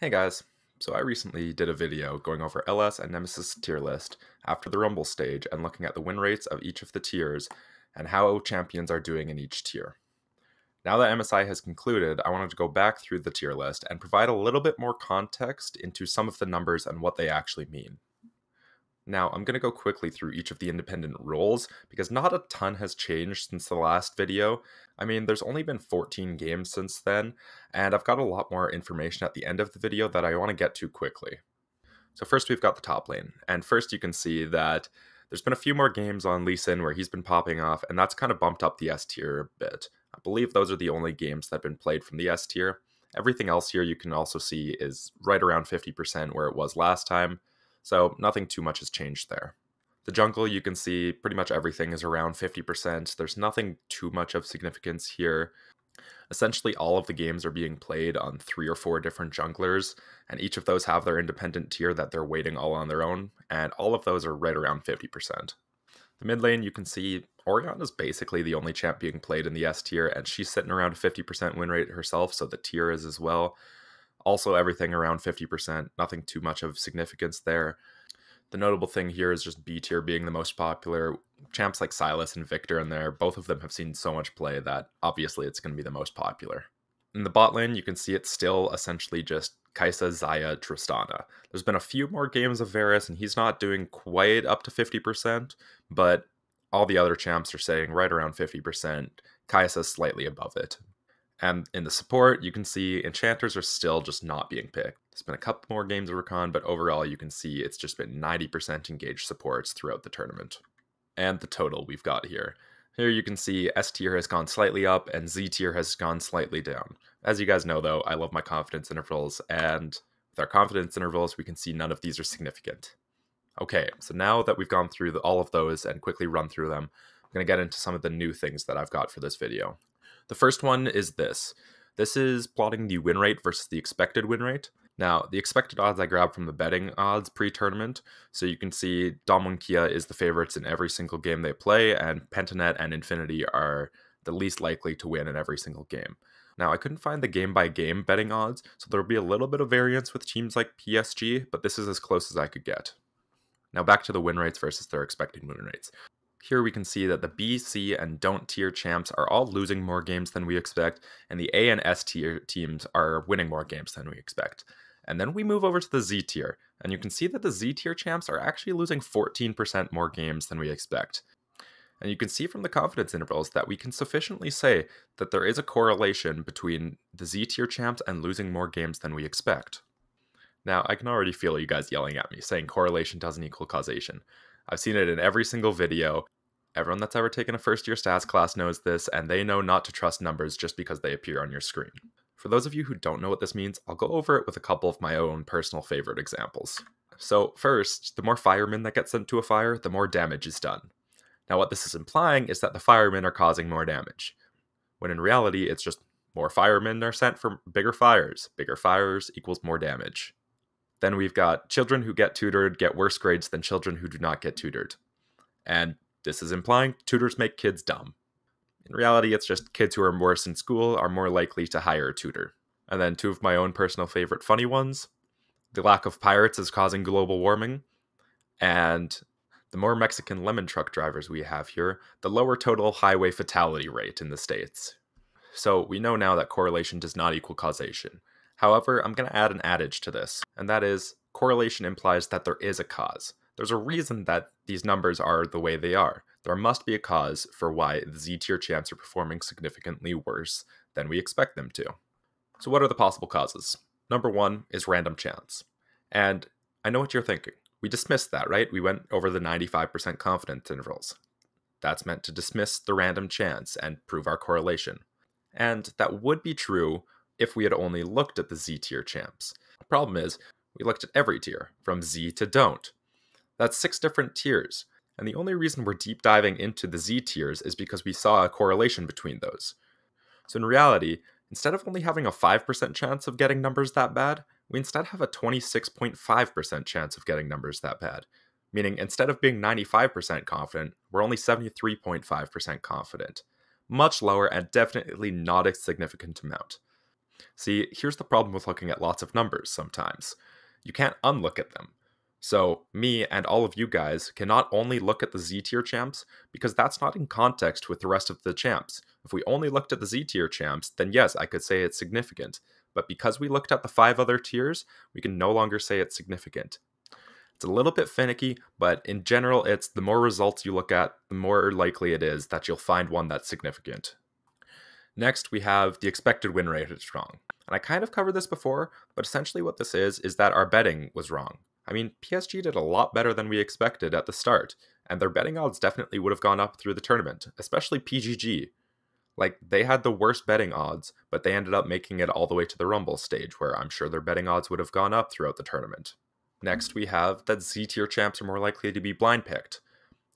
Hey guys, so I recently did a video going over LS and Nemesis tier list after the Rumble stage and looking at the win rates of each of the tiers and how champions are doing in each tier. Now that MSI has concluded, I wanted to go back through the tier list and provide a little bit more context into some of the numbers and what they actually mean. Now, I'm going to go quickly through each of the independent roles because not a ton has changed since the last video. I mean, there's only been 14 games since then, and I've got a lot more information at the end of the video that I want to get to quickly. So first we've got the top lane, and first you can see that there's been a few more games on Lee Sin where he's been popping off, and that's kind of bumped up the S tier a bit. I believe those are the only games that have been played from the S tier. Everything else here you can also see is right around 50% where it was last time, so nothing too much has changed there. The jungle, you can see pretty much everything is around 50%. There's nothing too much of significance here. Essentially, all of the games are being played on 3 or 4 different junglers, and each of those have their independent tier that they're waiting all on their own, and all of those are right around 50%. The mid lane, you can see Orion is basically the only champ being played in the S tier, and she's sitting around a 50% win rate herself, so the tier is as well. Also, everything around 50%, nothing too much of significance there. The notable thing here is just B tier being the most popular. Champs like Sylas and Victor in there, both of them have seen so much play that obviously it's going to be the most popular. In the bot lane, you can see it's still essentially just Kai'Sa, Xayah, Tristana. There's been a few more games of Varus, and he's not doing quite up to 50%, but all the other champs are saying right around 50%. Kai'Sa's slightly above it. And in the support, you can see enchanters are still just not being picked. There's been a couple more games of Rakan, but overall you can see it's just been 90% engaged supports throughout the tournament. And the total we've got here. Here you can see S tier has gone slightly up and Z tier has gone slightly down. As you guys know though, I love my confidence intervals, and with our confidence intervals we can see none of these are significant. Okay, so now that we've gone through all of those and quickly run through them, I'm going to get into some of the new things that I've got for this video. The first one is this. This is plotting the win rate versus the expected win rate. Now, the expected odds I grabbed from the betting odds pre-tournament, so you can see Kia is the favorites in every single game they play, and Pentanet and Infinity are the least likely to win in every single game. Now, I couldn't find the game-by-game betting odds, so there will be a little bit of variance with teams like PSG, but this is as close as I could get. Now back to the win rates versus their expected win rates. Here we can see that the B, C, and don't tier champs are all losing more games than we expect, and the A and S tier teams are winning more games than we expect. And then we move over to the Z tier, and you can see that the Z tier champs are actually losing 14% more games than we expect. And you can see from the confidence intervals that we can sufficiently say that there is a correlation between the Z tier champs and losing more games than we expect. Now, I can already feel you guys yelling at me, saying correlation doesn't equal causation. I've seen it in every single video. Everyone that's ever taken a first-year stats class knows this, and they know not to trust numbers just because they appear on your screen. For those of you who don't know what this means, I'll go over it with a couple of my own personal favorite examples. So first, the more firemen that get sent to a fire, the more damage is done. Now what this is implying is that the firemen are causing more damage, when in reality it's just more firemen are sent for bigger fires. Bigger fires equals more damage. Then we've got children who get tutored get worse grades than children who do not get tutored. And this is implying tutors make kids dumb. In reality, it's just kids who are worse in school are more likely to hire a tutor. And then two of my own personal favorite funny ones. The lack of pirates is causing global warming. And the more Mexican lemon truck drivers we have here, the lower total highway fatality rate in the States. So we know now that correlation does not equal causation. However, I'm going to add an adage to this, and that is correlation implies that there is a cause. There's a reason that these numbers are the way they are. There must be a cause for why the Z-tier champs are performing significantly worse than we expect them to. So what are the possible causes? Number one is random chance. And I know what you're thinking. We dismissed that, right? We went over the 95% confidence intervals. That's meant to dismiss the random chance and prove our correlation. And that would be true if we had only looked at the Z-tier champs. The problem is, we looked at every tier, from Z to don't. That's 6 different tiers, and the only reason we're deep diving into the Z tiers is because we saw a correlation between those. So in reality, instead of only having a 5% chance of getting numbers that bad, we instead have a 26.5% chance of getting numbers that bad. Meaning, instead of being 95% confident, we're only 73.5% confident. Much lower and definitely not a significant amount. See, here's the problem with looking at lots of numbers sometimes. You can't unlook at them. So, me and all of you guys can not only look at the Z tier champs, because that's not in context with the rest of the champs. If we only looked at the Z tier champs, then yes, I could say it's significant. But because we looked at the 5 other tiers, we can no longer say it's significant. It's a little bit finicky, but in general, it's the more results you look at, the more likely it is that you'll find one that's significant. Next, we have the expected win rate is wrong. And I kind of covered this before, but essentially what this is that our betting was wrong. I mean, PSG did a lot better than we expected at the start, and their betting odds definitely would have gone up through the tournament, especially PGG. Like, they had the worst betting odds, but they ended up making it all the way to the Rumble stage, where I'm sure their betting odds would have gone up throughout the tournament. Next, we have that Z tier champs are more likely to be blind picked.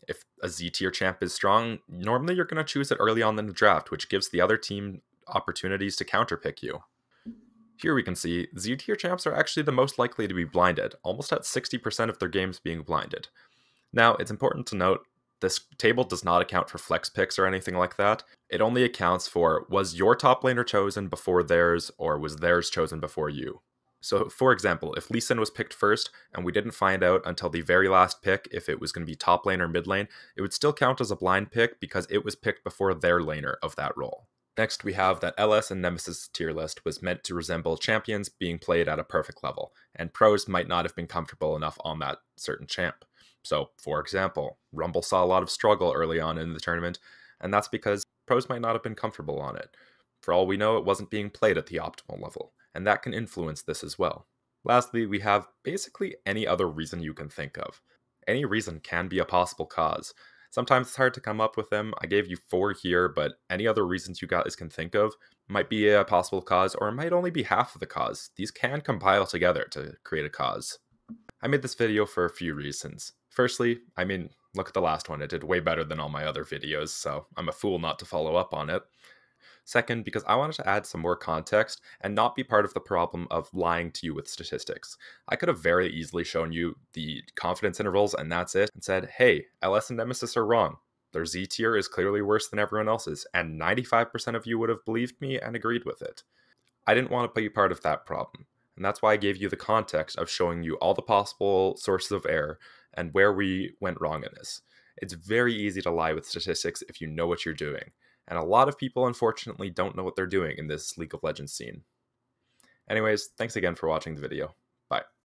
If a Z tier champ is strong, normally you're going to choose it early on in the draft, which gives the other team opportunities to counterpick you. Here we can see Z tier champs are actually the most likely to be blinded, almost at 60% of their games being blinded. Now, it's important to note, this table does not account for flex picks or anything like that. It only accounts for, was your top laner chosen before theirs, or was theirs chosen before you? So, for example, if Lee Sin was picked first, and we didn't find out until the very last pick if it was going to be top lane or mid lane, it would still count as a blind pick because it was picked before their laner of that role. Next, we have that LS and Nemesis tier list was meant to resemble champions being played at a perfect level, and pros might not have been comfortable enough on that certain champ. So, for example, Rumble saw a lot of struggle early on in the tournament, and that's because pros might not have been comfortable on it. For all we know, it wasn't being played at the optimal level, and that can influence this as well. Lastly, we have basically any other reason you can think of. Any reason can be a possible cause. Sometimes it's hard to come up with them. I gave you 4 here, but any other reasons you guys can think of might be a possible cause, or it might only be half of the cause. These can compile together to create a cause. I made this video for a few reasons. Firstly, I mean, look at the last one. It did way better than all my other videos, so I'm a fool not to follow up on it. Second, because I wanted to add some more context and not be part of the problem of lying to you with statistics. I could have very easily shown you the confidence intervals and that's it, and said, hey, LS and Nemesis are wrong. Their Z tier is clearly worse than everyone else's, and 95% of you would have believed me and agreed with it. I didn't want to be part of that problem, and that's why I gave you the context of showing you all the possible sources of error and where we went wrong in this. It's very easy to lie with statistics if you know what you're doing. And a lot of people, unfortunately, don't know what they're doing in this League of Legends scene. Anyways, thanks again for watching the video. Bye.